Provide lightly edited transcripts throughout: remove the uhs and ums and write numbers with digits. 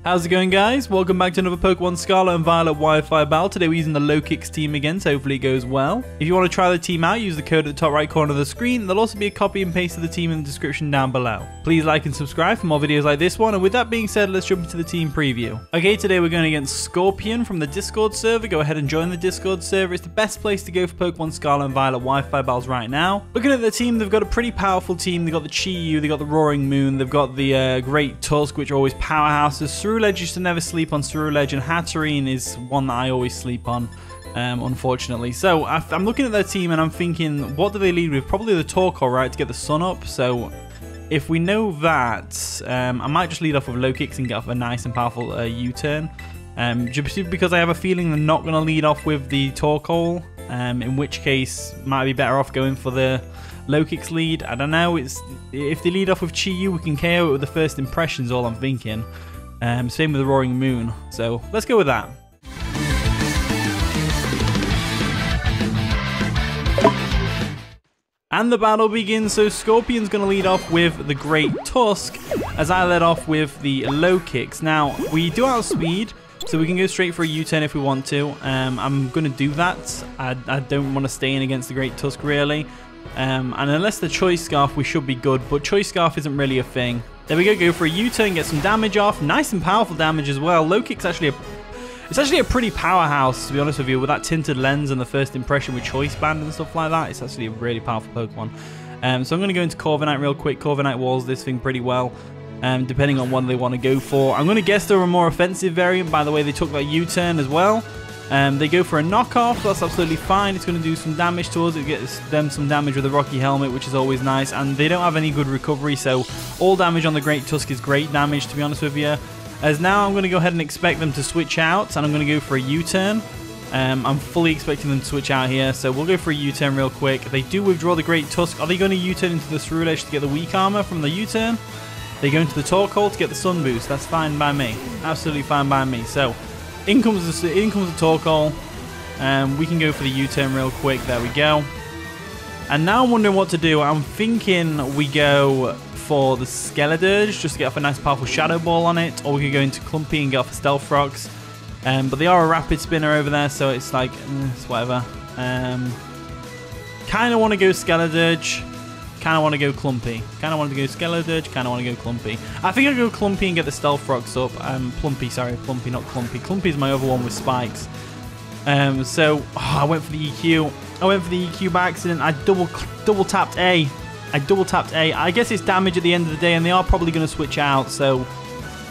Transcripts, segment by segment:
How's it going, guys? Welcome back to another Pokemon Scarlet and Violet Wi-Fi battle. Today we're using the Lokix team again, so hopefully it goes well. If you want to try the team out, use the code at the top right corner of the screen. There'll also be a copy and paste of the team in the description down below. Please like and subscribe for more videos like this one, and with that being said, let's jump into the team preview. Okay, today we're going against Scorpion from the Discord server. Go ahead and join the Discord server. It's the best place to go for Pokemon Scarlet and Violet Wi-Fi battles right now. Looking at the team, they've got a pretty powerful team. They've got the Chi-Yu, they've got the Roaring Moon, they've got the Great Tusk, which are always powerhouses. Ceruledge used to never sleep on Ceruledge, and Hatterene is one that I always sleep on, unfortunately. So I'm looking at their team and I'm thinking, what do they lead with? Probably the Torkoal, right, to get the sun up. So if we know that, I might just lead off with Lokix and get off a nice and powerful U-turn. Just because I have a feeling they're not going to lead off with the Torkoal, in which case might be better off going for the Lokix lead. I don't know. If they lead off with Chi-Yu, we can KO it with the first impressions, all I'm thinking. Same with the Roaring Moon. So let's go with that. And the battle begins. So Scorpion's going to lead off with the Great Tusk, as I led off with the Lokix. Now, we do outspeed, so we can go straight for a U-turn if we want to. I'm going to do that. I don't want to stay in against the Great Tusk, really. And unless the Choice Scarf, we should be good. But Choice Scarf isn't really a thing. There we go for a U-turn, get some damage off. Nice and powerful damage as well. Lokix actually it's actually a pretty powerhouse, to be honest with you, with that tinted lens and the first impression with Choice Band and stuff like that. It's actually a really powerful Pokemon. So I'm going to go into Corviknight real quick. Corviknight walls this thing pretty well, depending on what they want to go for. I'm going to guess they're a more offensive variant. By the way, they took that U-turn as well. They go for a knockoff. That's absolutely fine. It's going to do some damage to us. It gets them some damage with the Rocky Helmet, which is always nice. And they don't have any good recovery, so all damage on the Great Tusk is great damage, to be honest with you. As now I'm going to go ahead and expect them to switch out, and I'm going to go for a U-turn. I'm fully expecting them to switch out here, so we'll go for a U-turn real quick. They do withdraw the Great Tusk. Are they going to U-turn into the Ceruledge to get the weak armor from the U-turn? They go into the Torkoal to get the Sun Boost. That's fine by me. Absolutely fine by me. So in comes the Torkoal. We can go for the U-turn real quick. There we go. And now I'm wondering what to do. I'm thinking we go for the Skeledirge just to get off a nice powerful Shadow Ball on it, or we could go into Clumpy and get off a Stealth Rocks. But they are a Rapid Spinner over there, so it's like, it's whatever. Kind of want to go Skeledirge. Kind of want to go Clumpy. Kind of want to go Skeledirge. Kind of want to go Clumpy. I think I'll go Clumpy and get the Stealth Rocks up. Plumpy, sorry. Plumpy, not Clumpy. Clumpy is my other one with spikes. I went for the EQ. I went for the EQ by accident. I double tapped A. I guess it's damage at the end of the day, and they are probably going to switch out, so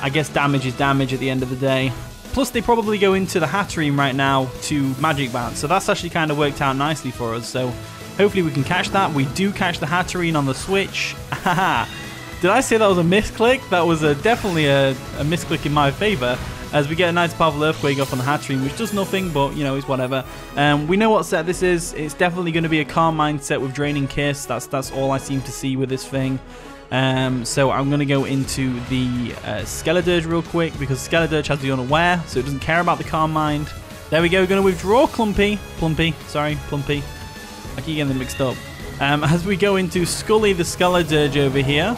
I guess damage is damage at the end of the day. Plus, they probably go into the Hatterene right now to Magic Bounce, so that's actually kind of worked out nicely for us. So hopefully we can catch that. We do catch the Hatterene on the switch. Did I say that was a misclick? That was definitely a misclick in my favor, as we get a nice powerful Earthquake off on the Hatterene, which does nothing, but, you know, it's whatever. We know what set this is. It's definitely going to be a Calm Mind set with Draining Kiss. That's all I seem to see with this thing. So I'm going to go into the Skeledirge real quick, because Skeledirge has the Unaware, so it doesn't care about the Calm Mind. There we go. We're going to withdraw Plumpy. I keep getting them mixed up. As we go into Scully the Skeledirge over here.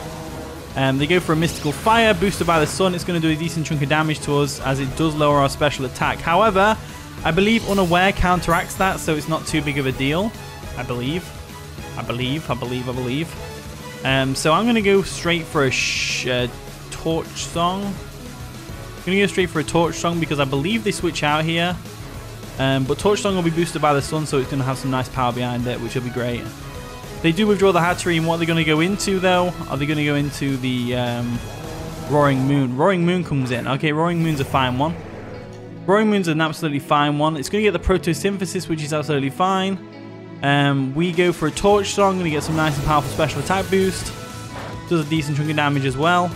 They go for a Mystical Fire, boosted by the Sun. It's going to do a decent chunk of damage to us, as it does lower our special attack. However, I believe Unaware counteracts that, so it's not too big of a deal. I believe. So I'm going to go straight for a Torch Song. I'm going to go straight for a Torch Song because I believe they switch out here. But Torch Song will be boosted by the Sun, so it's going to have some nice power behind it, which will be great. They do withdraw the Hatterene. What are they going to go into, though? Are they going to go into the Roaring Moon? Roaring Moon comes in. Okay, Roaring Moon's a fine one. Roaring Moon's an absolutely fine one. It's going to get the Protosynthesis, which is absolutely fine. We go for a Torch Song. Going to get some nice and powerful special attack boost. Does a decent chunk of damage as well.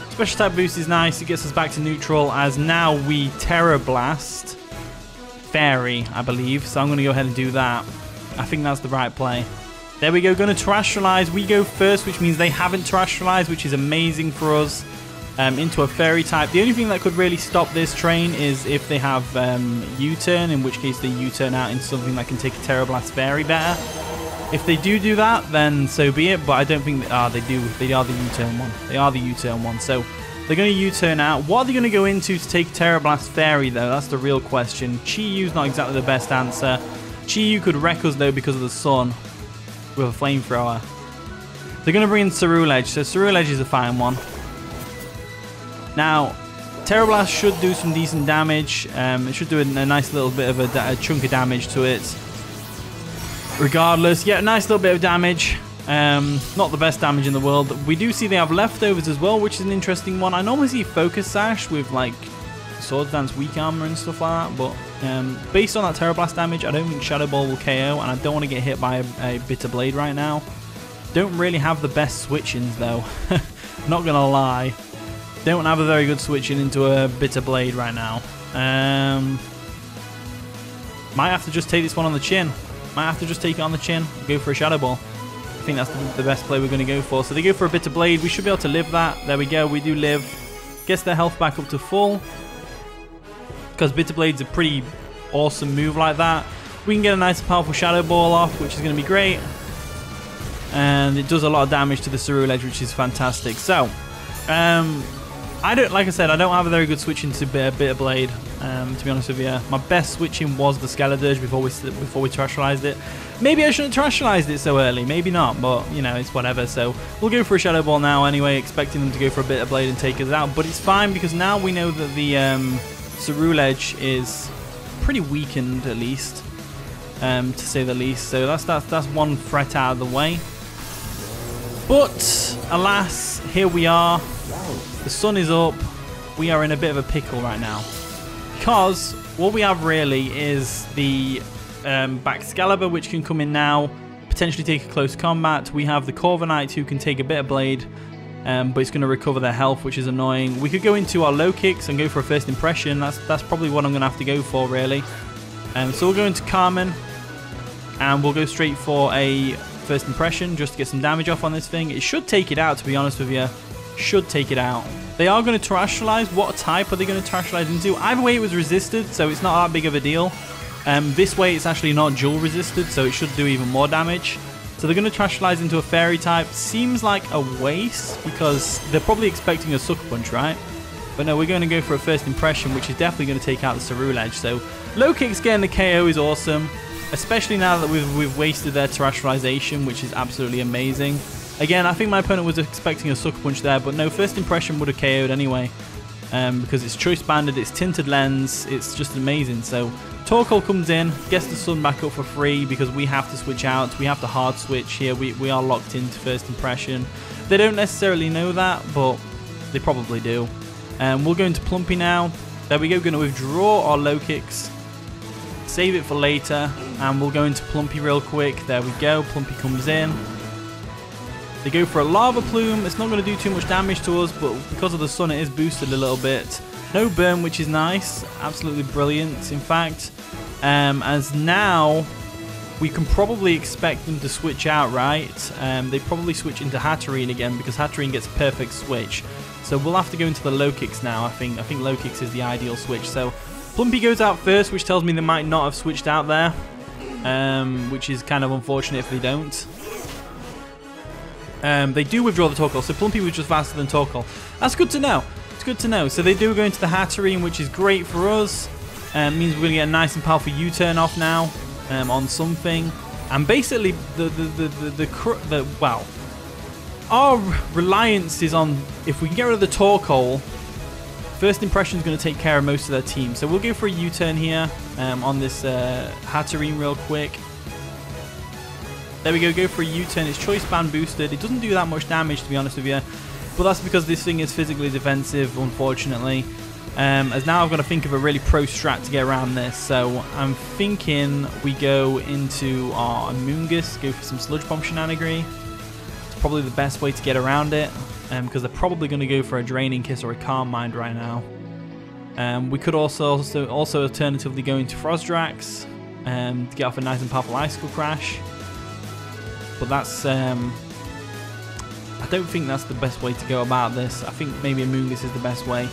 Special attack boost is nice. It gets us back to neutral, as now we Terra Blast Fairy, I believe. So I'm going to go ahead and do that. I think that's the right play. There we go, going to Terastallize. We go first, which means they haven't Terastallize, which is amazing for us, into a Fairy type. The only thing that could really stop this train is if they have U-turn, in which case they U-turn out into something that can take a Terra Blast Fairy better. If they do that, then so be it, but I don't think they do. They are the U-turn one. So They're going to U-turn out. What are they going to go into to take Terrablast Fairy, though? That's the real question. Chi-Yu's not exactly the best answer. Chi-Yu could wreck us, though, because of the sun with a flamethrower. They're going to bring in Ceruledge, so Ceruledge is a fine one. Now, Terrablast should do some decent damage. It should do a nice little bit of a chunk of damage to it. Regardless, yeah, a nice little bit of damage. Not the best damage in the world. We do see they have leftovers as well, which is an interesting one. I normally see Focus Sash with like Swords Dance weak armor and stuff like that, but based on that Terrablast damage, I don't think Shadow Ball will KO, and I don't want to get hit by a Bitter Blade right now. Don't really have the best switch-ins though. Not gonna lie, don't have a very good switch-in into a Bitter Blade right now. Might have to just take this one on the chin. Might have to just take it on the chin. Go for a Shadow Ball. I think that's the best play we're going to go for. So they go for a Bitter Blade. We should be able to live that. There we go. We do live. Gets their health back up to full. Because Bitter Blade's a pretty awesome move like that. We can get a nice powerful Shadow Ball off, which is going to be great. And it does a lot of damage to the Ceruledge, which is fantastic. So, like I said, I don't have a very good switch into Bitter Blade. To be honest with you, my best switching was the Skeledirge before we terrestrialized it. Maybe I shouldn't have terrestrialized it so early. Maybe not, but you know, it's whatever. So we'll go for a Shadow Ball now anyway, expecting them to go for a Bitter Blade and take us out. But it's fine because now we know that the Ceruledge is pretty weakened, at least, to say the least. So that's one threat out of the way. But alas, here we are. The sun is up. We are in a bit of a pickle right now. Because what we have really is the Baxcalibur, which can come in now, potentially take a close combat. We have the Corviknight, who can take a Bitter Blade, but it's going to recover their health, which is annoying. We could go into our low kicks and go for a first impression. That's probably what I'm going to have to go for, really. So we'll go into Carmen, and we'll go straight for a first impression just to get some damage off on this thing. It should take it out, to be honest with you. Should take it out. They are going to terrestrialize. What type are they going to terrestrialize into? Either way, it was resisted, so it's not that big of a deal. This way, it's actually not dual resisted, so it should do even more damage. So they're going to terrestrialize into a fairy type. Seems like a waste because they're probably expecting a Sucker Punch, right? But no, we're going to go for a first impression, which is definitely going to take out the Ceruledge. So low kicks getting the KO is awesome, especially now that we've wasted their terrestrialization, which is absolutely amazing. Again, I think my opponent was expecting a Sucker Punch there, but no, first impression would have KO'd anyway. Because it's choice banded, it's tinted lens, it's just amazing. So Torkoal comes in, gets the sun back up for free because we have to switch out. We have to hard switch here. We are locked into first impression. They don't necessarily know that, but they probably do. We'll go into Plumpy now. There we go, going to withdraw our low kicks. Save it for later, and we'll go into Plumpy real quick. There we go, Plumpy comes in. They go for a Lava Plume. It's not going to do too much damage to us, but because of the sun, it is boosted a little bit. No burn, which is nice. Absolutely brilliant, in fact. As now, we can probably expect them to switch out, right? They probably switch into Hatterene again, because Hatterene gets a perfect switch. So we'll have to go into the low kicks now, I think. I think low kicks is the ideal switch. So Plumpy goes out first, which tells me they might not have switched out there. Which is kind of unfortunate if they don't. They do withdraw the Torkoal, so Plumpy was just faster than Torkoal. That's good to know. It's good to know. So they do go into the Hatterene, which is great for us. Means we're going to get a nice and powerful U-turn off now on something. And basically, well, our reliance is on, if we can get rid of the Torkoal, first impression is going to take care of most of their team. So we'll go for a U-turn here on this Hatterene real quick. There we go for a U-turn. It's choice band boosted. It doesn't do that much damage, to be honest with you. But that's because this thing is physically defensive, unfortunately. As now I've got to think of a really pro strat to get around this. So I'm thinking we go into our Amoonguss, go for some Sludge Bomb shenanigans. It's probably the best way to get around it. Because they're probably going to go for a Draining Kiss or a Calm Mind right now. We could also alternatively go into Frozdrax to get off a nice and powerful Icicle Crash. But that's, I don't think that's the best way to go about this. I think maybe Amoonguss is the best way.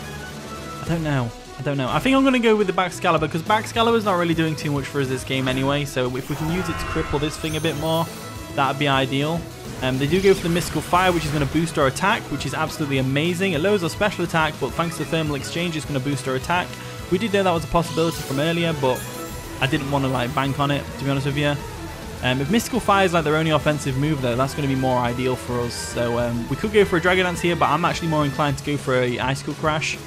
I don't know. I think I'm going to go with the Baxcalibur, because Baxcalibur is not really doing too much for us this game anyway. So if we can use it to cripple this thing a bit more, that would be ideal. They do go for the Mystical Fire, which is going to boost our attack, which is absolutely amazing. It lowers our special attack, but thanks to the Thermal Exchange, it's going to boost our attack. We did know that was a possibility from earlier, but I didn't want to like bank on it, to be honest with you. If Mystical Fire is like their only offensive move, though, that's going to be more ideal for us. So we could go for a Dragon Dance here, but I'm actually more inclined to go for a Icicle Crash.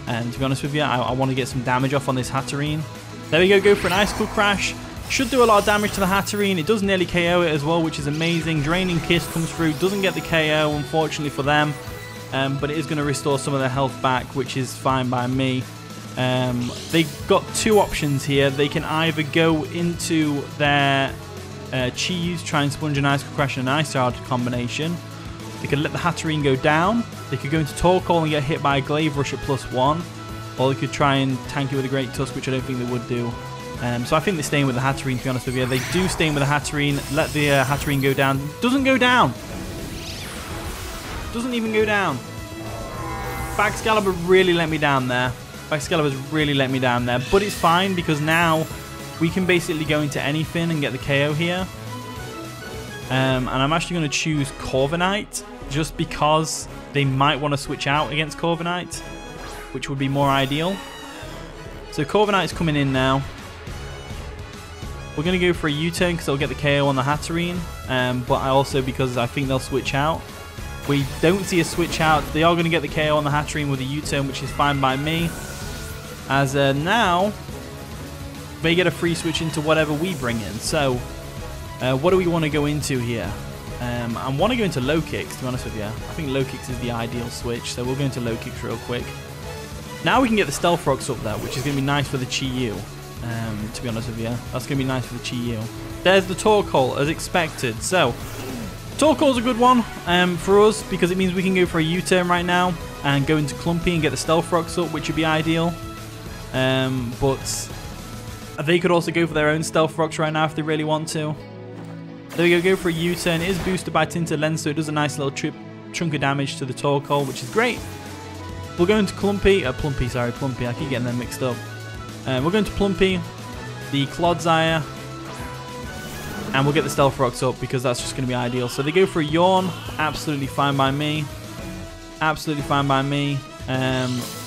And to be honest with you, I want to get some damage off on this Hatterene. There we go for an Icicle Crash. Should do a lot of damage to the Hatterene. It does nearly KO it as well, which is amazing. Draining Kiss comes through, doesn't get the KO, unfortunately for them. But it is going to restore some of their health back, which is fine by me. They've got two options here. They can either go into their Chi-Yu, try and sponge an Icicle Crash and an Ice Shard combination. They could let the Hatterene go down. They could go into Torkoal and get hit by a Glaive Rush at +1. Or they could try and tank it with a Great Tusk, which I don't think they would do. So I think they're staying with the Hatterene, to be honest with you. They do stay with the Hatterene. Let the Hatterene go down. Doesn't go down. Doesn't even go down. Baxcalibur really let me down there. Baxcalibur's really let me down there. But it's fine because now we can basically go into anything and get the KO here. And I'm actually going to choose Corviknight just because they might want to switch out against Corviknight, which would be more ideal. So Corviknight's coming in now. We're going to go for a U-turn because they'll get the KO on the Hatterene, but also because I think they'll switch out. We don't see a switch out. They are going to get the KO on the Hatterene with a U-turn, which is fine by me. As now, they get a free switch into whatever we bring in. So, what do we want to go into here? I want to go into low kicks, to be honest with you. I think low kicks is the ideal switch, so we'll go into low kicks real quick. Now we can get the Stealth Rocks up there, which is going to be nice for the Chi-Yu. To be honest with you, that's going to be nice for the Chi-Yu. There's the Torkoal, as expected. So, Torkoal's a good one for us because it means we can go for a U-turn right now and go into Clumpy and get the Stealth Rocks up, which would be ideal. But they could also go for their own Stealth Rocks right now if they really want to. There we go for a U-turn. It is boosted by Tinted Lens, so it does a nice little chunk of damage to the Torkoal, which is great. We'll go into Plumpy. Plumpy. I keep getting them mixed up. We're going to Plumpy, the Clodsire, and we'll get the Stealth Rocks up because that's just going to be ideal. So they go for a Yawn. Absolutely fine by me. Absolutely fine by me.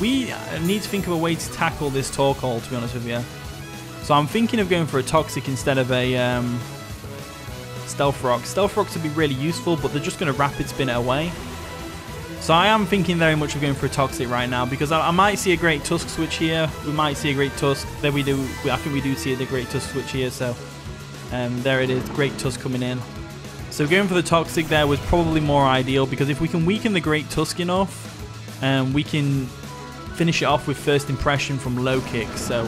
We need to think of a way to tackle this Torkoal, to be honest with you. So I'm thinking of going for a Toxic instead of a Stealth Rock. Stealth Rocks would be really useful, but they're just going to Rapid Spin it away. So I am thinking very much of going for a Toxic right now because I might see a Great Tusk switch here. We might see a Great Tusk. There we do. I think we do see the Great Tusk switch here. So there it is. Great Tusk coming in. So going for the Toxic there was probably more ideal because if we can weaken the Great Tusk enough, we can finish it off with First Impression from low kick. So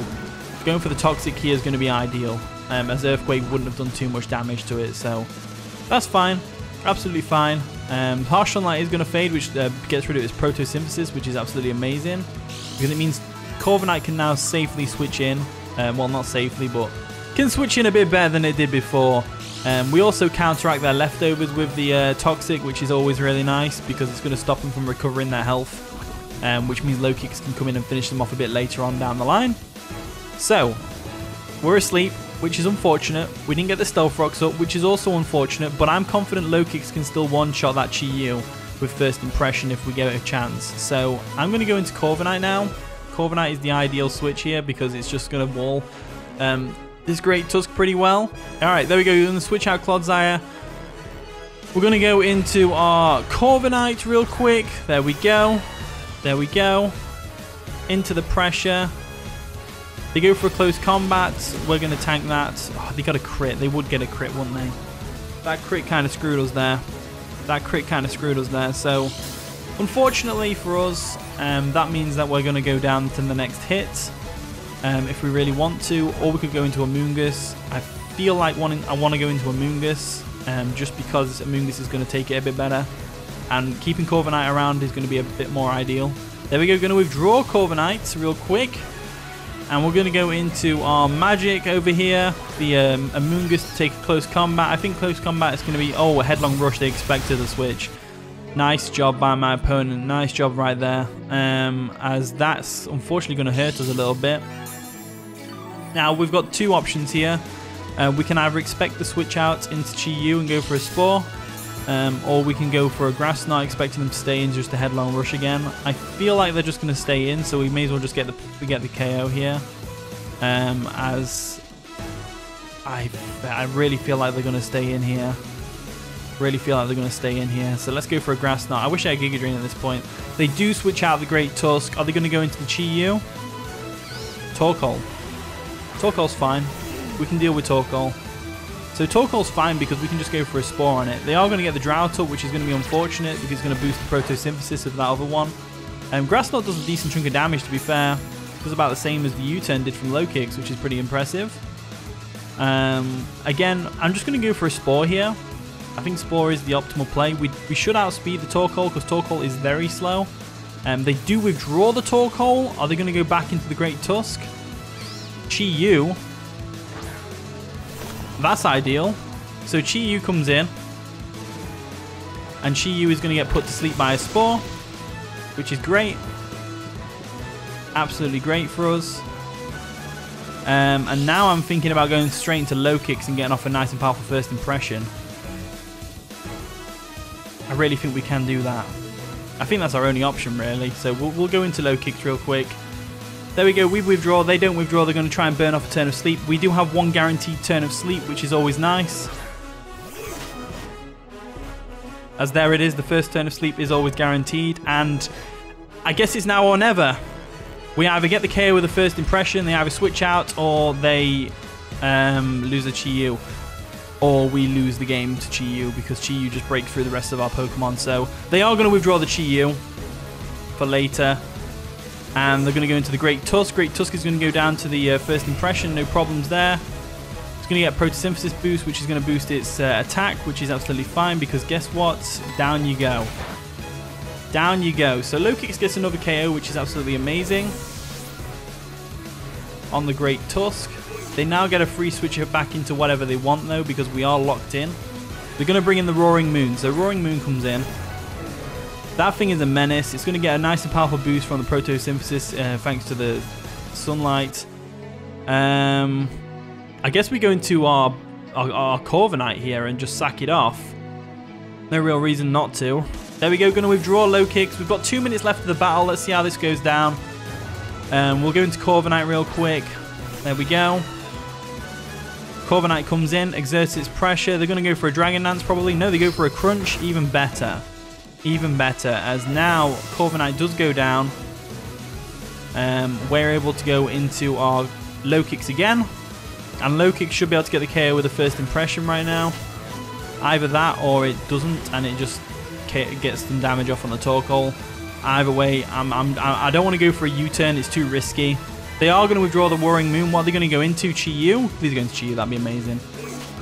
going for the Toxic here is going to be ideal as Earthquake wouldn't have done too much damage to it. So that's fine. Absolutely fine. Harsh Sunlight is going to fade, which gets rid of its Photosynthesis, which is absolutely amazing. Because it means Corviknight can now safely switch in. Well, not safely, but can switch in a bit better than it did before. We also counteract their leftovers with the Toxic, which is always really nice because it's going to stop them from recovering their health. Which means low kicks can come in and finish them off a bit later on down the line. So, we're asleep, which is unfortunate. We didn't get the Stealth Rocks up, which is also unfortunate, but I'm confident low kicks can still one-shot that Chi-Yu with First Impression if we get a chance. So I'm going to go into Corviknight now. Corviknight is the ideal switch here because it's just going to wall this Great Tusk pretty well. Alright, there we go. We're going to switch out Clodsire. We're going to go into our Corviknight real quick. There we go. There we go. Into the pressure. They go for a close combat. We're going to tank that. Oh, they got a crit. They would get a crit, wouldn't they? That crit kind of screwed us there. That crit kind of screwed us there. So, unfortunately for us, that means that we're going to go down to the next hit if we really want to. Or we could go into Amoonguss. I feel like I want to go into Amoonguss just because Amoonguss is going to take it a bit better. And keeping Corviknight around is going to be a bit more ideal. There we go. Going to withdraw Corviknight real quick. And we're going to go into our magic over here. The Amoonguss to take close combat. I think close combat is going to be... Oh, a Headlong Rush. They expected the switch. Nice job by my opponent. Nice job right there. As that's unfortunately going to hurt us a little bit. Now, we've got two options here. We can either expect the switch out into Chi-Yu and go for a Spore. Or we can go for a Grass Knot, expecting them to stay in just a headlong rush again. I feel like they're just going to stay in, so we may as well just get the KO here. As I really feel like they're going to stay in here. So let's go for a Grass Knot. I wish I had Giga Drain at this point. They do switch out the Great Tusk. Are they going to go into the Chi-Yu? Torkoal. Torkoal's fine. We can deal with Torkoal. So Torkoal's fine because we can just go for a Spore on it. They are going to get the Drought up, which is going to be unfortunate because it's going to boost the Photosynthesis of that other one. Grass Knot does a decent chunk of damage, to be fair. It does about the same as the U-turn did from low kicks, which is pretty impressive. Again, I'm just going to go for a Spore here. I think Spore is the optimal play. We should outspeed the Torkoal because Torkoal is very slow. They do withdraw the Torkoal. Are they going to go back into the Great Tusk? Chi-Yu. That's ideal. So Chi-Yu comes in. And Chi-Yu is going to get put to sleep by a Spore, which is great. Absolutely great for us. And now I'm thinking about going straight into low kicks and getting off a nice and powerful first impression. I really think we can do that. I think that's our only option, really. So we'll go into low kicks real quick. There we go. We withdraw. They don't withdraw. They're going to try and burn off a turn of sleep. We do have one guaranteed turn of sleep, which is always nice. As there it is. The first turn of sleep is always guaranteed. And I guess it's now or never. We either get the KO with the first impression, they either switch out, or they lose a Chi-Yu. Or we lose the game to Chi-Yu because Chi-Yu just breaks through the rest of our Pokemon. So they are going to withdraw the Chi-Yu for later. And they're going to go into the Great Tusk. Great Tusk is going to go down to the first impression. No problems there. It's going to get Photosynthesis boost, which is going to boost its attack, which is absolutely fine because guess what? Down you go. Down you go. So low kicks gets another KO, which is absolutely amazing. On the Great Tusk. They now get a free switch back into whatever they want, though, because we are locked in. They're going to bring in the Roaring Moon. So Roaring Moon comes in. That thing is a menace. It's going to get a nice and powerful boost from the Photosynthesis thanks to the sunlight. I guess we go into our Corviknight here and just sack it off. No real reason not to. There we go. Going to withdraw low kicks. We've got 2 minutes left of the battle. Let's see how this goes down. We'll go into Corviknight real quick. There we go. Corviknight comes in, exerts its pressure. They're going to go for a Dragon Dance probably. No, they go for a Crunch. Even better. Even better, as now Corviknight does go down. We're able to go into our low kicks again. And low kicks should be able to get the KO with the first impression right now. Either that or it doesn't and it just gets some damage off on the Torkoal. Either way, I don't want to go for a U-turn. It's too risky. They are going to withdraw the Roaring Moon. What are they going to go into? Chi-Yu? Please go into Chi-Yu. That'd be amazing.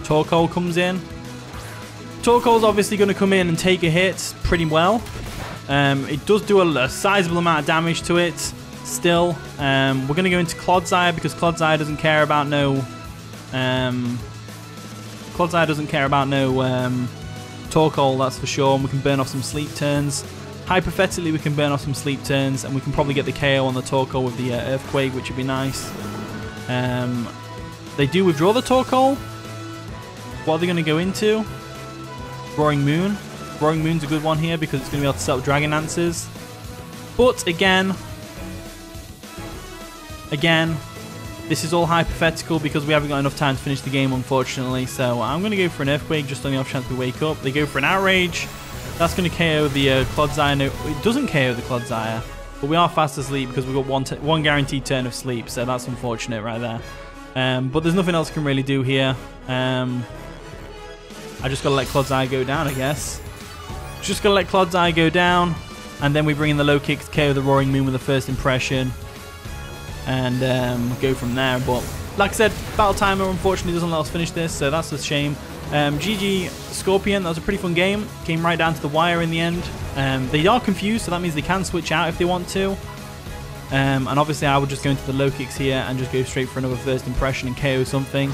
Torkoal comes in. Torkoal's obviously going to come in and take a hit pretty well. It does do a sizable amount of damage to it still. We're going to go into Clodsire because Clodsire doesn't care about no... Torkoal, that's for sure. And we can burn off some sleep turns. Hypothetically, we can burn off some sleep turns and we can probably get the KO on the Torkoal with the Earthquake, which would be nice. They do withdraw the Torkoal. What are they going to go into? Roaring Moon. Roaring Moon's a good one here because it's going to be able to set up Dragon Dances. But again, this is all hypothetical because we haven't got enough time to finish the game, unfortunately. So I'm going to go for an Earthquake just on the off chance we wake up. They go for an Outrage. That's going to KO the Clodsire. No, it doesn't KO the Clodsire, but we are fast asleep because we've got one guaranteed turn of sleep. So that's unfortunate right there. But there's nothing else I can really do here. I just got to let Clodsire go down, I guess. Just got to let Clodsire go down. And then we bring in the low kicks, KO the Roaring Moon with the first impression. And go from there. But like I said, Battle Timer unfortunately doesn't let us finish this. So that's a shame. GG Scorpion. That was a pretty fun game. Came right down to the wire in the end. They are confused, so that means they can switch out if they want to. And obviously I would just go into the low kicks here and just go straight for another first impression and KO something.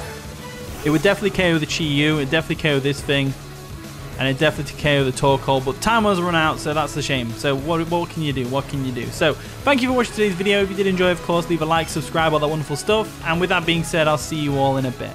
It would definitely KO the Chi-Yu, it definitely KO this thing, and it definitely KO the Torkoal, but time has run out, so that's a shame. So what can you do? What can you do? So thank you for watching today's video. If you did enjoy, of course, leave a like, subscribe, all that wonderful stuff. And with that being said, I'll see you all in a bit.